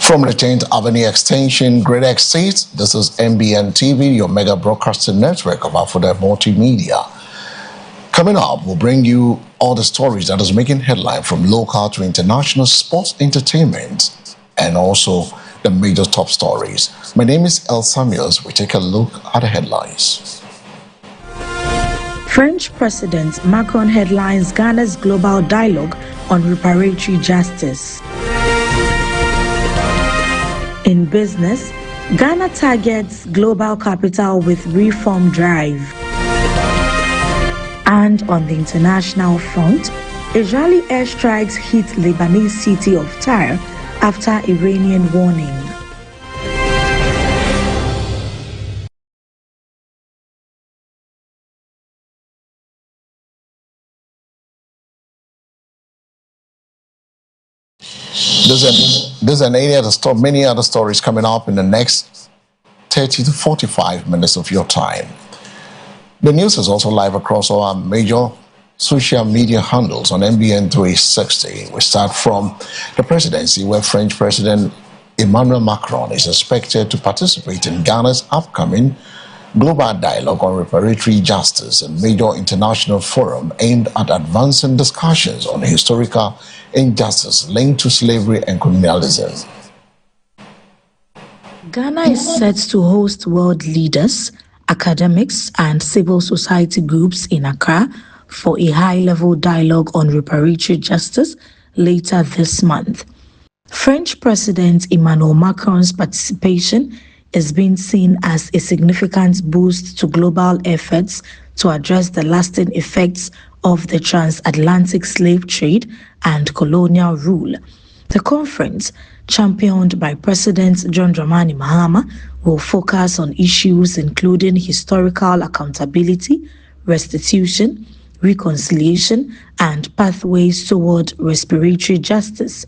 From the 10th Avenue Extension, Great Estate, this is MBN TV, your mega broadcasting network of Afuda Multimedia. Coming up, we'll bring you all the stories that is making headline from local to international sports entertainment and also the major top stories. My name is El Samuels. We take a look at the headlines. French President Macron headlines Ghana's global dialogue on reparatory justice. In business, Ghana targets global capital with reform drive. And on the international front, Israeli airstrikes hit Lebanese city of Tyre after Iranian warning. There's many other stories coming up in the next 30 to 45 minutes of your time. The news is also live across all our major social media handles on MBN 360. We start from the presidency, where French President Emmanuel Macron is expected to participate in Ghana's upcoming global dialogue on reparatory justice, a major international forum aimed at advancing discussions on historical injustice linked to slavery and colonialism. Ghana is set to host world leaders, academics, and civil society groups in Accra for a high-level dialogue on reparatory justice later this month. French President Emmanuel Macron's participation is being seen as a significant boost to global efforts to address the lasting effects of the transatlantic slave trade and colonial rule. The conference, championed by President John Dramani Mahama, will focus on issues including historical accountability, restitution, reconciliation, and pathways toward reparatory justice.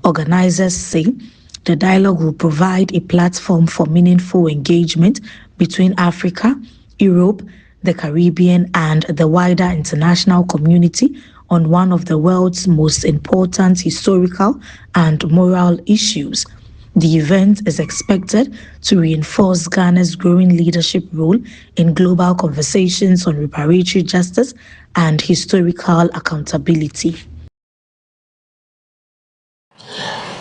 Organizers say the dialogue will provide a platform for meaningful engagement between Africa, Europe, the Caribbean, and the wider international community on one of the world's most important historical and moral issues. The event is expected to reinforce Ghana's growing leadership role in global conversations on reparatory justice and historical accountability.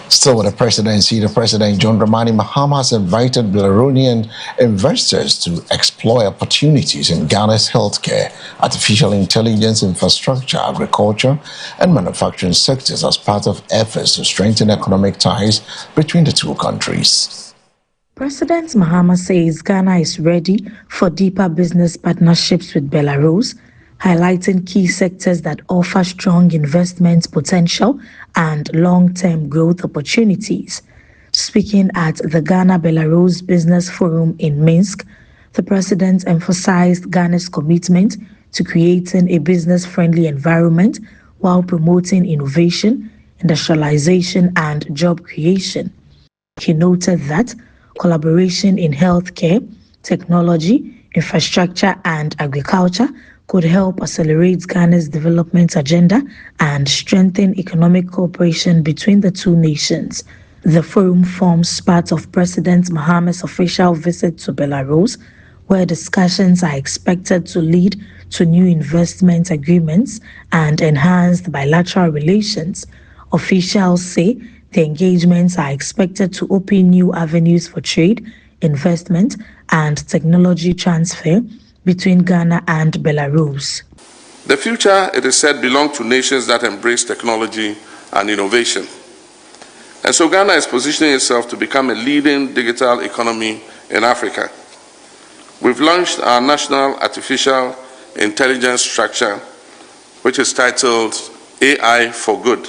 Still with the presidency, the President John Dramani Mahama has invited Belarusian investors to explore opportunities in Ghana's healthcare, artificial intelligence, infrastructure, agriculture, and manufacturing sectors as part of efforts to strengthen economic ties between the two countries. President Mahama says Ghana is ready for deeper business partnerships with Belarus, highlighting key sectors that offer strong investment potential and long-term growth opportunities. Speaking at the Ghana-Belarus Business Forum in Minsk, the president emphasized Ghana's commitment to creating a business-friendly environment while promoting innovation, industrialization, and job creation. He noted that collaboration in healthcare, technology, infrastructure, and agriculture could help accelerate Ghana's development agenda and strengthen economic cooperation between the two nations. The forum forms part of President Mahama's official visit to Belarus, where discussions are expected to lead to new investment agreements and enhanced bilateral relations. Officials say the engagements are expected to open new avenues for trade, investment, and technology transfer between Ghana and Belarus. The future, it is said, belongs to nations that embrace technology and innovation. And so Ghana is positioning itself to become a leading digital economy in Africa. We've launched our national artificial intelligence structure, which is titled AI for Good.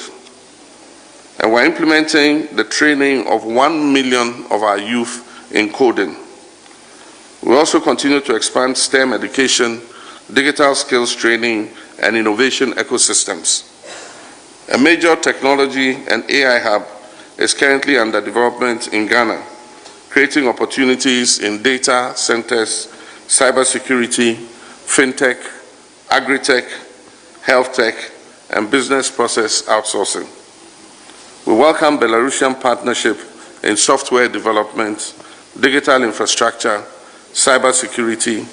And we're implementing the training of 1 million of our youth in coding. We also continue to expand STEM education, digital skills training, and innovation ecosystems. A major technology and AI hub is currently under development in Ghana, creating opportunities in data centers, cybersecurity, fintech, agri-tech, health tech, and business process outsourcing. We welcome Belarusian partnership in software development, digital infrastructure, cybersecurity,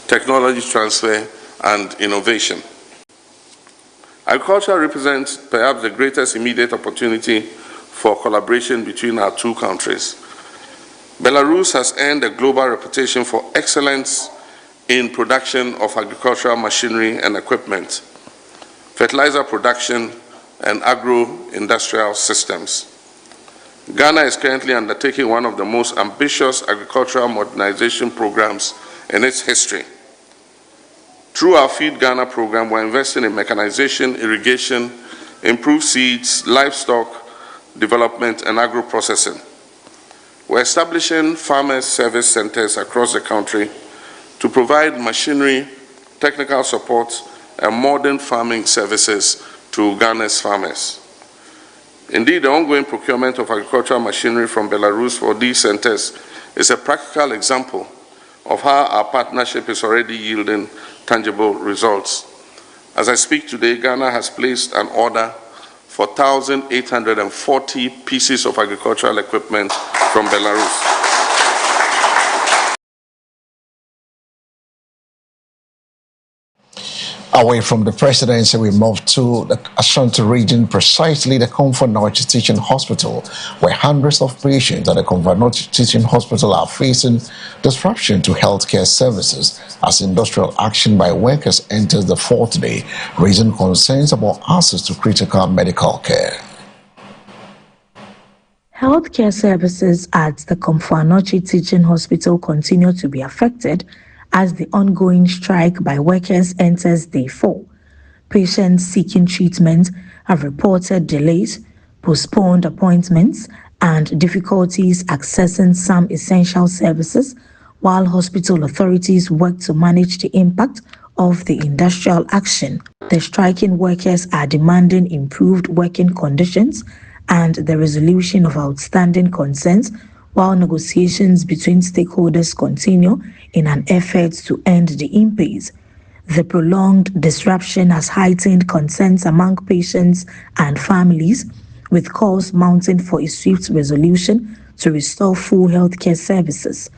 technology transfer, and innovation. Agriculture represents perhaps the greatest immediate opportunity for collaboration between our two countries. Belarus has earned a global reputation for excellence in production of agricultural machinery and equipment, fertilizer production, and agro-industrial systems. Ghana is currently undertaking one of the most ambitious agricultural modernization programs in its history. Through our Feed Ghana program, we're investing in mechanization, irrigation, improved seeds, livestock development, and agro-processing. We're establishing farmers' service centers across the country to provide machinery, technical support, and modern farming services to Ghana's farmers. Indeed, the ongoing procurement of agricultural machinery from Belarus for these centers is a practical example of how our partnership is already yielding tangible results. As I speak today, Ghana has placed an order for 1,840 pieces of agricultural equipment from Belarus. Away from the presidency, we move to the Ashanti region, precisely the Komfo Anokye Teaching Hospital, where hundreds of patients at the Komfo Anokye Teaching Hospital are facing disruption to healthcare services as industrial action by workers enters the fourth day, raising concerns about access to critical medical care. Healthcare services at the Komfo Anokye Teaching Hospital continue to be affected as the ongoing strike by workers enters day 4. Patients seeking treatment have reported delays, postponed appointments, and difficulties accessing some essential services, while hospital authorities work to manage the impact of the industrial action. The striking workers are demanding improved working conditions and the resolution of outstanding concerns, while negotiations between stakeholders continue in an effort to end the impasse. The prolonged disruption has heightened concerns among patients and families, with calls mounting for a swift resolution to restore full healthcare services.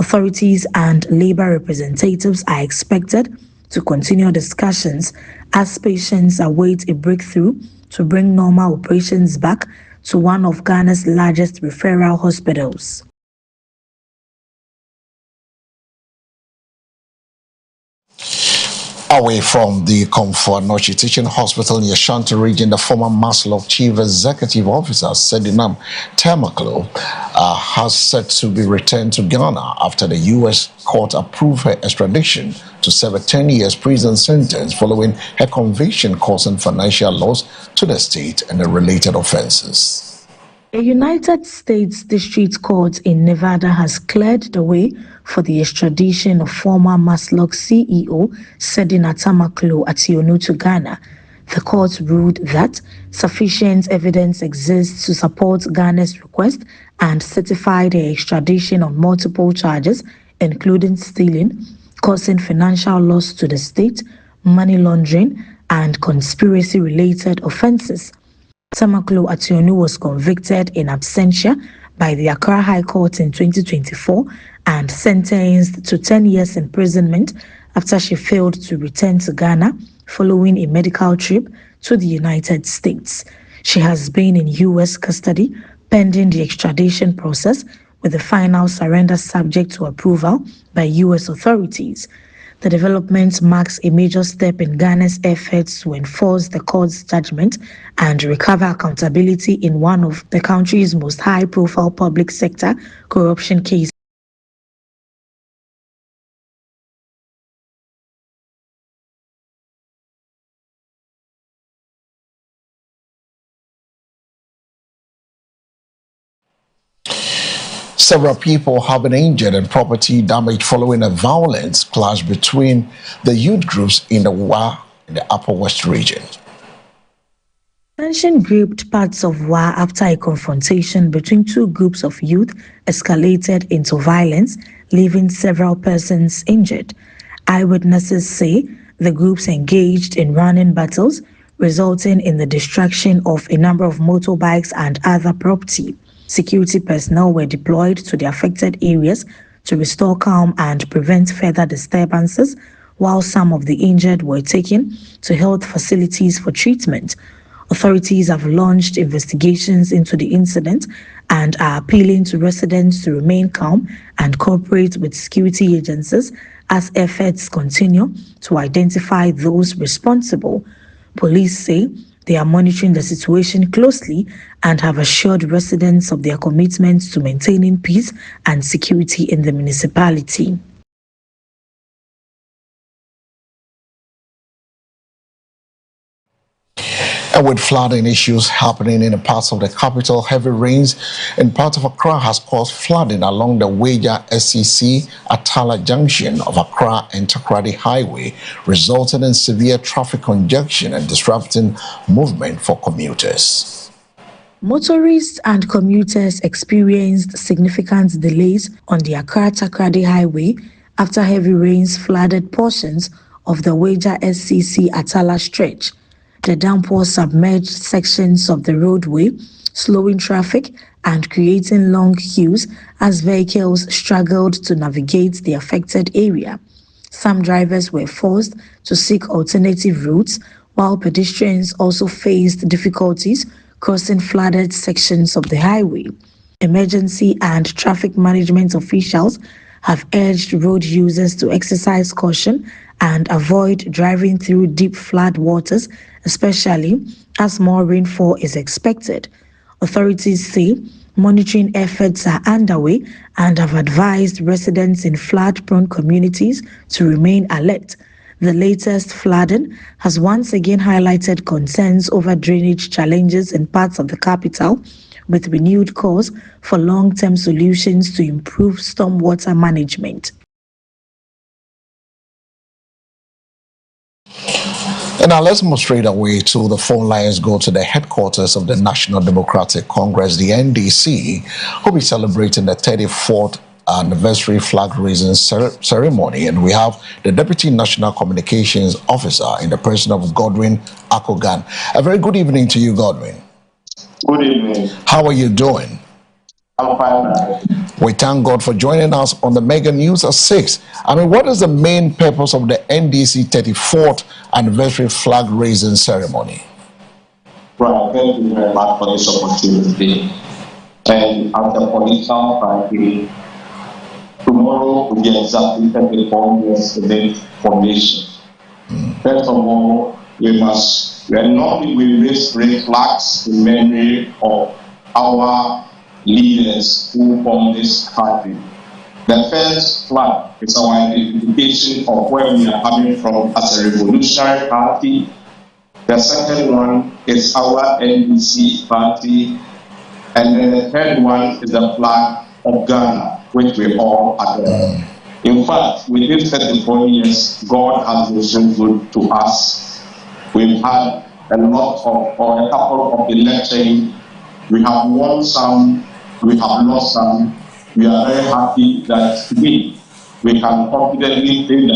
Authorities and labor representatives are expected to continue discussions as patients await a breakthrough to bring normal operations back to one of Ghana's largest referral hospitals. Away from the Komfo Anokye Teaching Hospital in the Ashanti region, the former Maslok Chief Executive Officer, Sedinam Temaklo, has said to be returned to Ghana after the U.S. court approved her extradition to serve a 10-year prison sentence following her conviction causing financial loss to the state and the related offenses. The United States District Court in Nevada has cleared the way for the extradition of former Maslok CEO Sedina Temaklo Ationu to Ghana. The court ruled that sufficient evidence exists to support Ghana's request and certified the extradition on multiple charges, including stealing, causing financial loss to the state, money laundering, and conspiracy-related offenses. Temaklo Ationu was convicted in absentia by the Accra High Court in 2024 and sentenced to 10 years imprisonment after she failed to return to Ghana following a medical trip to the United States. She has been in U.S. custody pending the extradition process, with the final surrender subject to approval by U.S. authorities. The development marks a major step in Ghana's efforts to enforce the court's judgment and recover accountability in one of the country's most high-profile public sector corruption cases. Several people have been injured and property damaged following a violent clash between the youth groups in the Wa in the Upper West region. Tension gripped parts of Wa after a confrontation between two groups of youth escalated into violence, leaving several persons injured. Eyewitnesses say the groups engaged in running battles, resulting in the destruction of a number of motorbikes and other property. Security personnel were deployed to the affected areas to restore calm and prevent further disturbances, while some of the injured were taken to health facilities for treatment. Authorities have launched investigations into the incident and are appealing to residents to remain calm and cooperate with security agencies as efforts continue to identify those responsible. Police say they are monitoring the situation closely and have assured residents of their commitment to maintaining peace and security in the municipality. And with flooding issues happening in parts of the capital, heavy rains in parts of Accra has caused flooding along the Weija SCC Atala junction of Accra and Takoradi Highway, resulting in severe traffic congestion and disrupting movement for commuters. Motorists and commuters experienced significant delays on the Accra-Takoradi Highway after heavy rains flooded portions of the Weija SCC Atala stretch. The downpour submerged sections of the roadway, slowing traffic and creating long queues as vehicles struggled to navigate the affected area. Some drivers were forced to seek alternative routes, while pedestrians also faced difficulties crossing flooded sections of the highway. Emergency and traffic management officials have urged road users to exercise caution and avoid driving through deep flood waters, especially as more rainfall is expected. Authorities say monitoring efforts are underway and have advised residents in flood-prone communities to remain alert. The latest flooding has once again highlighted concerns over drainage challenges in parts of the capital, with renewed calls for long-term solutions to improve stormwater management. And now let's move straight away to the phone lines, go to the headquarters of the National Democratic Congress, the NDC, who will be celebrating the 34th anniversary flag raising ceremony. And we have the Deputy National Communications Officer in the person of Godwin Akogan. A very good evening to you, Godwin. Good evening. How are you doing? I'm fine. We thank God for joining us on the Mega News at 6. I mean, what is the main purpose of the NDC 34th anniversary flag raising ceremony? Well, thank you very much for this opportunity. And as a political party, tomorrow will be exactly 34 years to the formation. First of all, we raise red flags in memory of our leaders who formed this country. The first flag is our identification of where we are coming from as a revolutionary party. The second one is our NDC party. And then the third one is the flag of Ghana, which we all adore. In fact, within 34 years, God has been so good to us. We've had a couple of elections. We have won some, we have lost some. We are very happy that today we can confidently say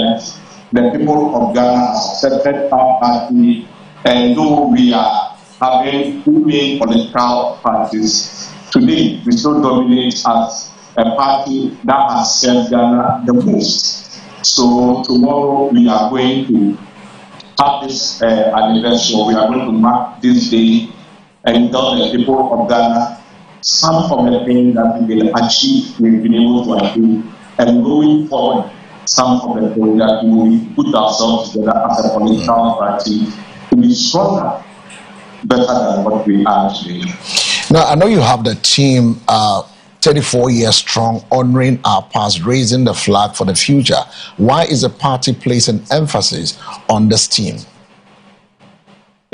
that the people of Ghana have accepted our party, and though we are having two main political parties, today we still dominate as a party that has served Ghana the most. So tomorrow we are going to have this anniversary. We are going to mark this day and tell the people of Ghana some of the things that we will achieve, we've been able to achieve, and going forward, some of the things that we will put ourselves together as a political party to be stronger, better than what we are today. Now, I know you have the team 34 years strong, honoring our past, raising the flag for the future. Why is the party placing emphasis on this team?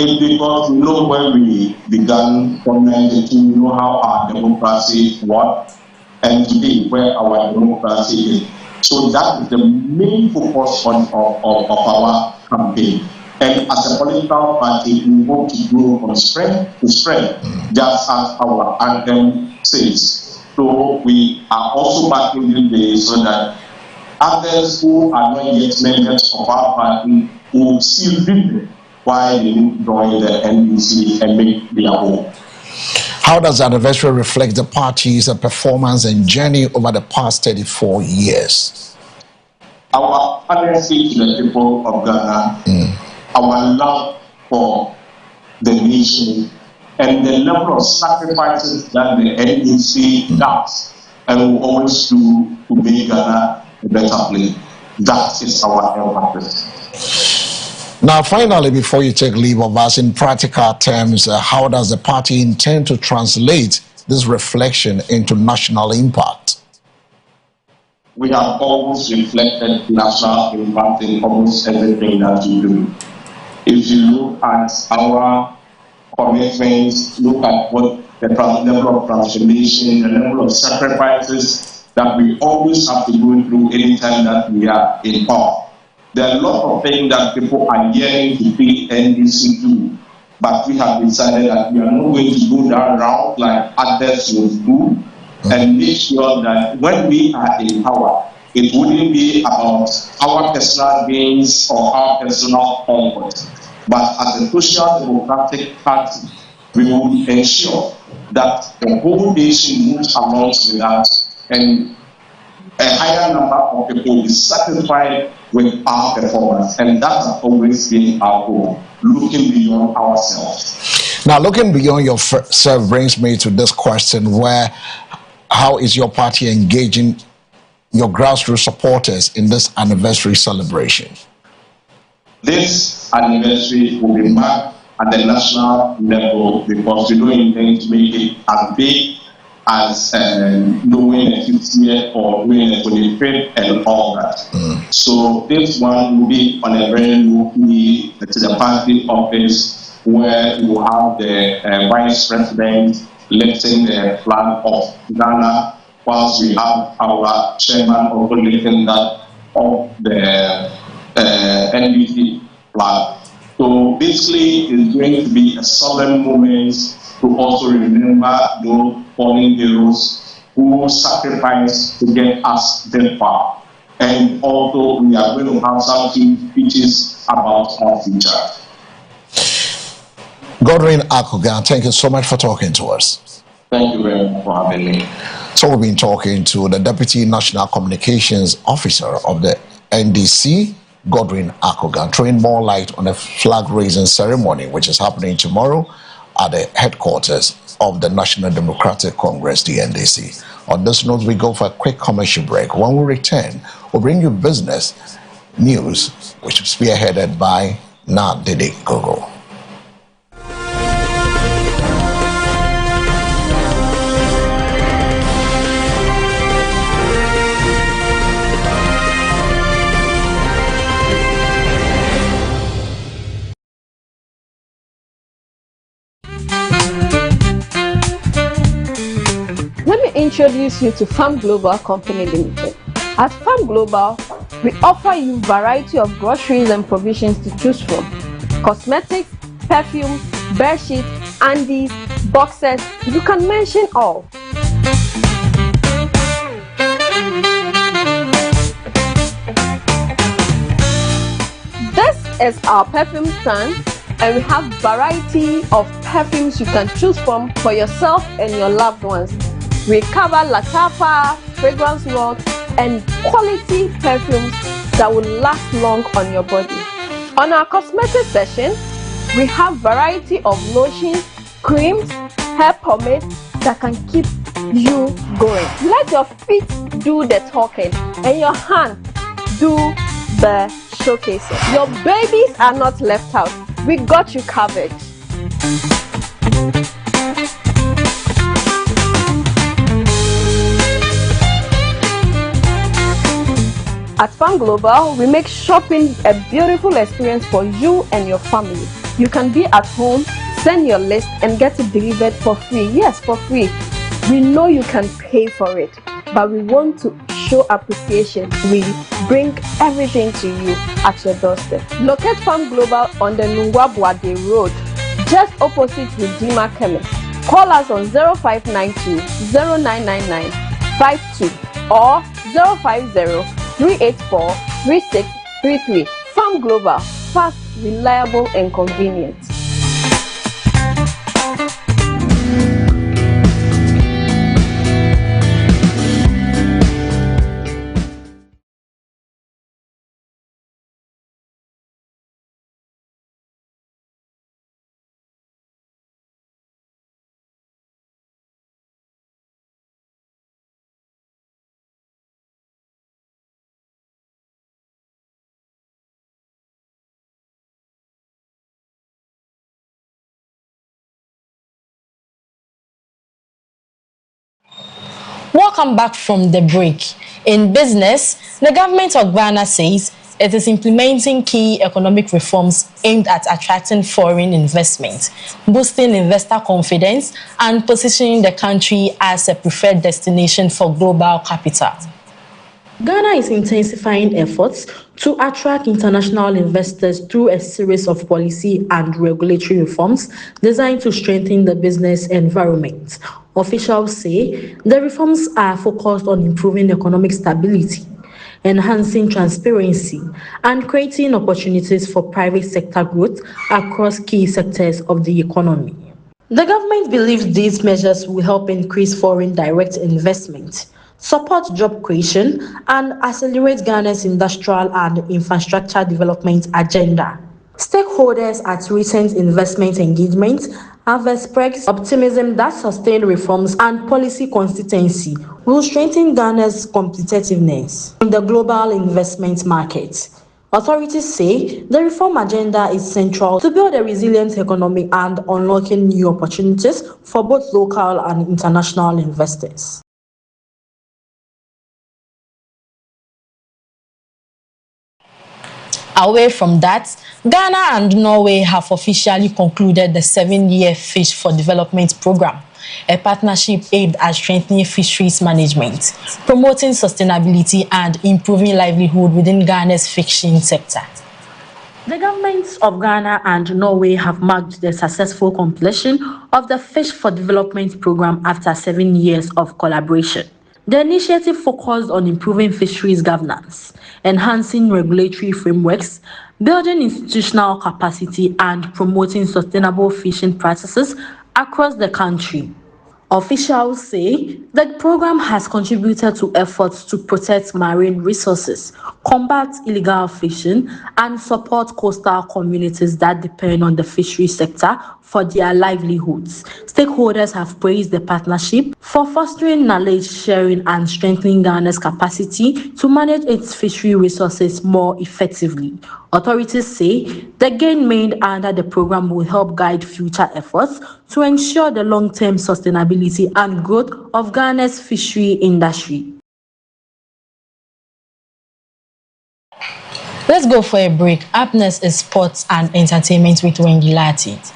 It's because we know when we began forming the team, we know how our democracy works, and today where our democracy is. So that is the main focus of our campaign. And as a political party, we hope to grow from strength to strength, just as our anthem says. So we are also backing this day so that others who are not yet members of our party will still be why they join the NDC and make their own. How does the anniversary reflect the party's performance and journey over the past 34 years? Our honesty to the people of Ghana, our love for the nation, and the level of sacrifices that the NDC does and will always do to make Ghana a better place. That is our emphasis. Now, finally, before you take leave of us, in practical terms, how does the party intend to translate this reflection into national impact? We have always reflected national impact in almost everything that we do. If you look at our commitments, look at what the level of transformation, the level of sacrifices that we always have to go through anytime that we are in power. There are a lot of things that people are yearning to see NDC do, but we have decided that we are not going to go that route like others will do, and make sure that when we are in power, it wouldn't be about our personal gains or our personal comfort. But as a social democratic party, we will ensure that the whole nation moves along with us, and a higher number of people will be satisfied with our performance. And that has always been our goal, looking beyond ourselves. Now, looking beyond yourself brings me to this question how is your party engaging your grassroots supporters in this anniversary celebration? This anniversary will be marked at the national level because we don't intend to make it as big as doing a 50th or doing a 25th and all that. So this one will be on a very low key to the party office where you will have the vice president lifting the flag of Ghana, whilst we have our chairman also lifting that of the NDC flag. So basically, it's going to be a solemn moment to also remember those fallen heroes who sacrificed to get us this far. And also, we are going to have some speeches about our future. Godwin Akugan, thank you so much for talking to us. Thank you very much for having me. So we've been talking to the Deputy National Communications Officer of the NDC, Godwin Akugan, throwing more light on the flag-raising ceremony, which is happening tomorrow at the headquarters of the National Democratic Congress, the NDC. On this note, we go for a quick commercial break. When we return, we'll bring you business news, which is spearheaded by Nadidi Gogo. Introduce you to Farm Global Company Limited. At Farm Global, we offer you a variety of groceries and provisions to choose from: cosmetics, perfumes, bed sheets, undies, boxes, you can mention all. This is our perfume stand, and we have variety of perfumes you can choose from for yourself and your loved ones. We cover Latapa, fragrance world, and quality perfumes that will last long on your body. On our cosmetic section, we have variety of lotions, creams, hair pomade that can keep you going. Let your feet do the talking and your hand do the showcasing. Your babies are not left out. We got you covered. At Farm Global, we make shopping a beautiful experience for you and your family. You can be at home, send your list, and get it delivered for free. Yes, for free. We know you can pay for it, but we want to show appreciation. We bring everything to you at your doorstep. Locate Farm Global on the Nungwabuade Road, just opposite Redeemer Chemist. Call us on 0592 0999 52 or 050 384 3633. Farm Global, fast, reliable, and convenient. Welcome back from the break. In business, the government of Ghana says it is implementing key economic reforms aimed at attracting foreign investment, boosting investor confidence, and positioning the country as a preferred destination for global capital. Ghana is intensifying efforts to attract international investors through a series of policy and regulatory reforms designed to strengthen the business environment. Officials say the reforms are focused on improving economic stability, enhancing transparency, and creating opportunities for private sector growth across key sectors of the economy. The government believes these measures will help increase foreign direct investment, support job creation, and accelerate Ghana's industrial and infrastructure development agenda. Stakeholders at recent investment engagements have expressed optimism that sustained reforms and policy consistency will strengthen Ghana's competitiveness in the global investment market. Authorities say the reform agenda is central to build a resilient economy and unlocking new opportunities for both local and international investors. Away from that, Ghana and Norway have officially concluded the 7-year Fish for Development program, a partnership aimed at strengthening fisheries management, promoting sustainability, and improving livelihood within Ghana's fishing sector. The governments of Ghana and Norway have marked the successful completion of the Fish for Development program after 7 years of collaboration. The initiative focused on improving fisheries governance, enhancing regulatory frameworks, building institutional capacity, and promoting sustainable fishing practices across the country. Officials say the program has contributed to efforts to protect marine resources, combat illegal fishing, and support coastal communities that depend on the fishery sector for their livelihoods. Stakeholders have praised the partnership for fostering knowledge sharing and strengthening Ghana's capacity to manage its fishery resources more effectively. Authorities say the gain made under the program will help guide future efforts to ensure the long-term sustainability and growth of Ghana's fishery industry. Let's go for a break. Up next is sports and entertainment with Wendy Latit.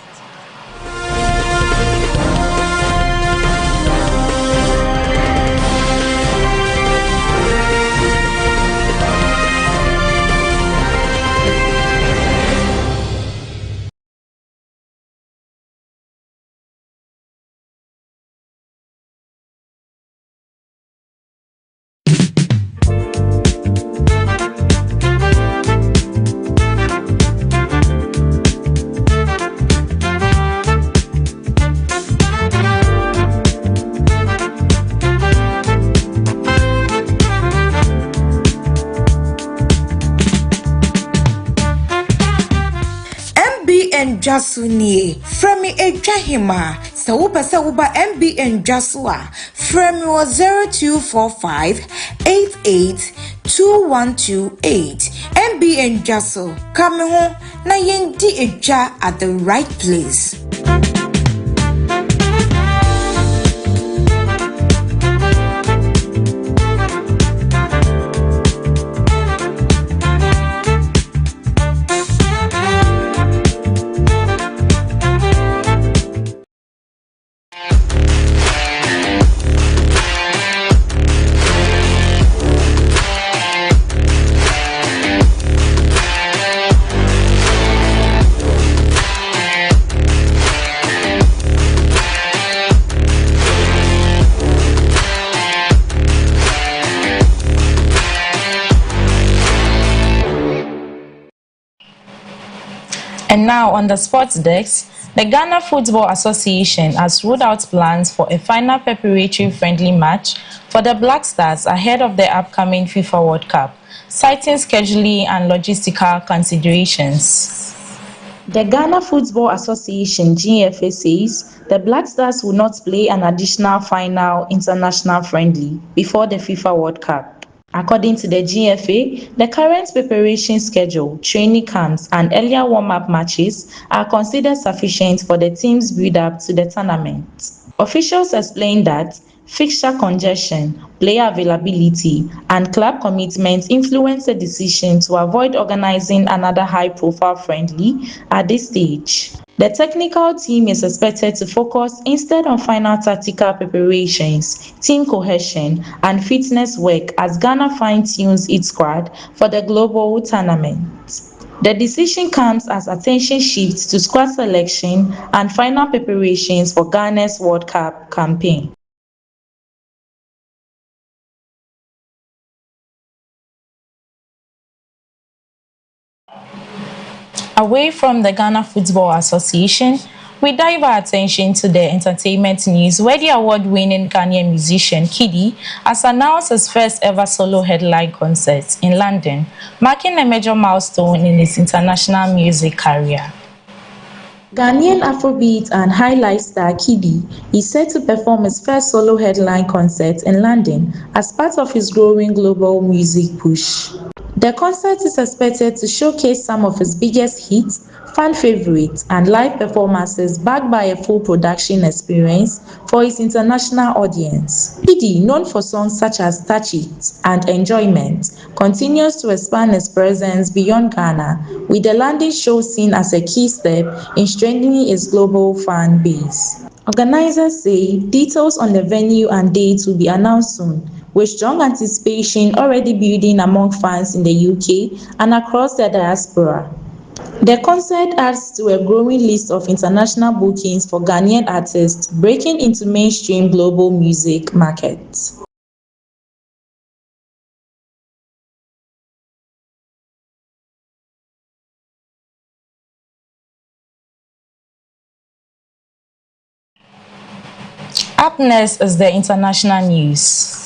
Jasuni from Ejahima Sawuba MBN Jasua from 0245 882128 MBN Jasu coming home na yendi eja at the right place. And now on the sports desk, the Ghana Football Association has ruled out plans for a final preparatory friendly match for the Black Stars ahead of the upcoming FIFA World Cup, citing scheduling and logistical considerations. The Ghana Football Association GFA says the Black Stars will not play an additional final international friendly before the FIFA World Cup. According to the GFA, the current preparation schedule, training camps, and earlier warm-up matches are considered sufficient for the team's build-up to the tournament. Officials explained that fixture congestion, player availability, and club commitments influenced the decision to avoid organizing another high-profile friendly at this stage. The technical team is expected to focus instead on final tactical preparations, team cohesion, and fitness work as Ghana fine-tunes its squad for the global tournament. The decision comes as attention shifts to squad selection and final preparations for Ghana's World Cup campaign. Away from the Ghana Football Association, we dive our attention to the entertainment news where the award-winning Ghanaian musician Kiddy has announced his first ever solo headline concert in London, marking a major milestone in his international music career. Ghanaian Afrobeat and highlight star Kiddy is set to perform his first solo headline concert in London as part of his growing global music push. The concert is expected to showcase some of his biggest hits, fan favorites, and live performances backed by a full production experience for his international audience. Kiddy, known for songs such as Touch It and Enjoyment, continues to expand his presence beyond Ghana, with the London show seen as a key step in strengthening its global fan base. Organizers say details on the venue and dates will be announced soon, with strong anticipation already building among fans in the UK and across the diaspora. The concert adds to a growing list of international bookings for Ghanaian artists breaking into mainstream global music markets. Up next is the international news.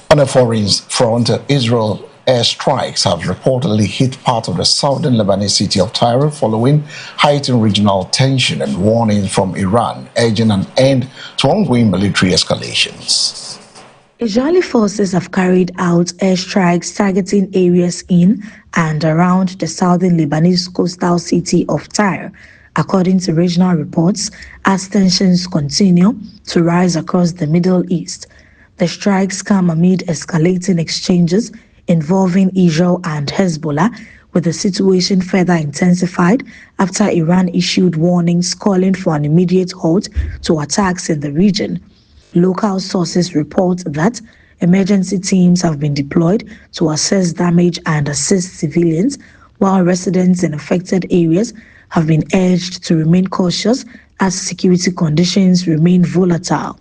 On a foreign front, Israel airstrikes have reportedly hit part of the southern Lebanese city of Tyre following heightened regional tension and warnings from Iran, urging an end to ongoing military escalations. Israeli forces have carried out airstrikes targeting areas in and around the southern Lebanese coastal city of Tyre, according to regional reports, as tensions continue to rise across the Middle East. The strikes come amid escalating exchanges involving Israel and Hezbollah, with the situation further intensified after Iran issued warnings calling for an immediate halt to attacks in the region. Local sources report that emergency teams have been deployed to assess damage and assist civilians, while residents in affected areas have been urged to remain cautious as security conditions remain volatile.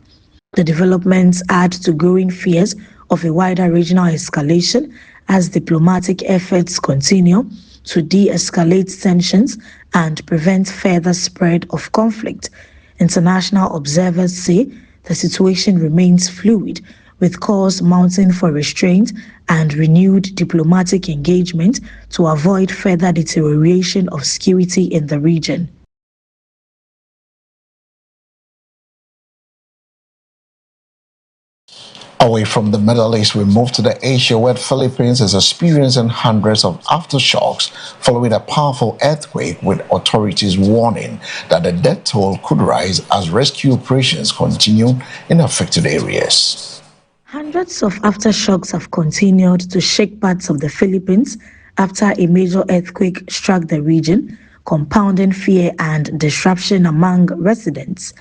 The developments add to growing fears of a wider regional escalation as diplomatic efforts continue to de-escalate tensions and prevent further spread of conflict. International observers say the situation remains fluid, with calls mounting for restraint and renewed diplomatic engagement to avoid further deterioration of security in the region. Away from the Middle East, we move to the Asia, where the Philippines is experiencing hundreds of aftershocks following a powerful earthquake, with authorities warning that the death toll could rise as rescue operations continue in affected areas. Hundreds of aftershocks have continued to shake parts of the Philippines after a major earthquake struck the region, compounding fear and disruption among residents.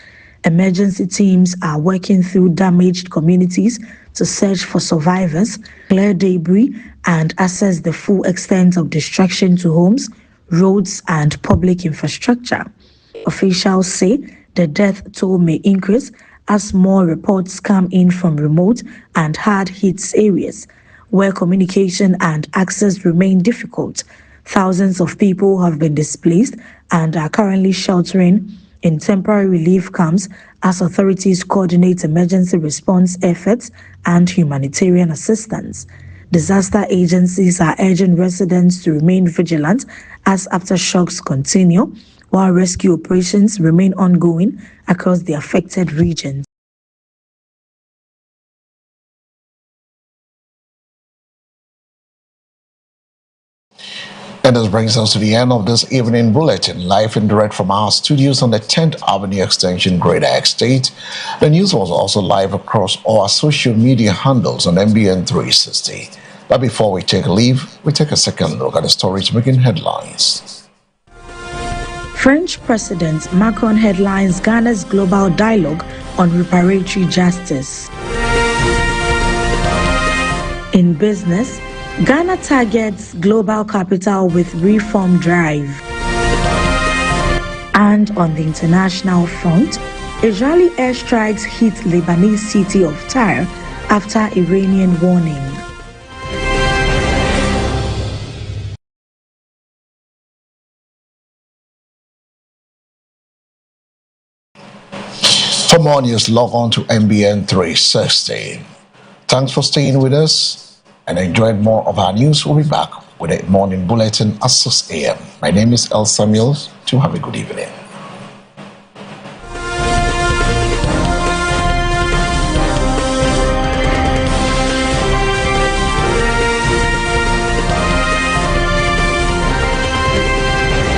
Emergency teams are working through damaged communities to search for survivors, clear debris, and assess the full extent of destruction to homes, roads, and public infrastructure. Officials say the death toll may increase as more reports come in from remote and hard-hit areas where communication and access remain difficult. Thousands of people have been displaced and are currently sheltering in temporary relief camps as authorities coordinate emergency response efforts and humanitarian assistance. Disaster agencies are urging residents to remain vigilant as aftershocks continue, while rescue operations remain ongoing across the affected regions. And this brings us to the end of this evening bulletin, live and direct from our studios on the 10th Avenue Extension, Greater Estate. The news was also live across our social media handles on MBN 360. But before we take a leave, we take a second look at the stories making headlines. French President Macron headlines Ghana's global dialogue on reparatory justice. In business, Ghana targets global capital with reform drive. And on the international front, Israeli airstrikes hit Lebanese city of Tyre after Iranian warning. For more news, log on to MBN 360. Thanks for staying with us and enjoying more of our news. We'll be back with a morning bulletin at 6 a.m. My name is El Samuels. Do have a good evening.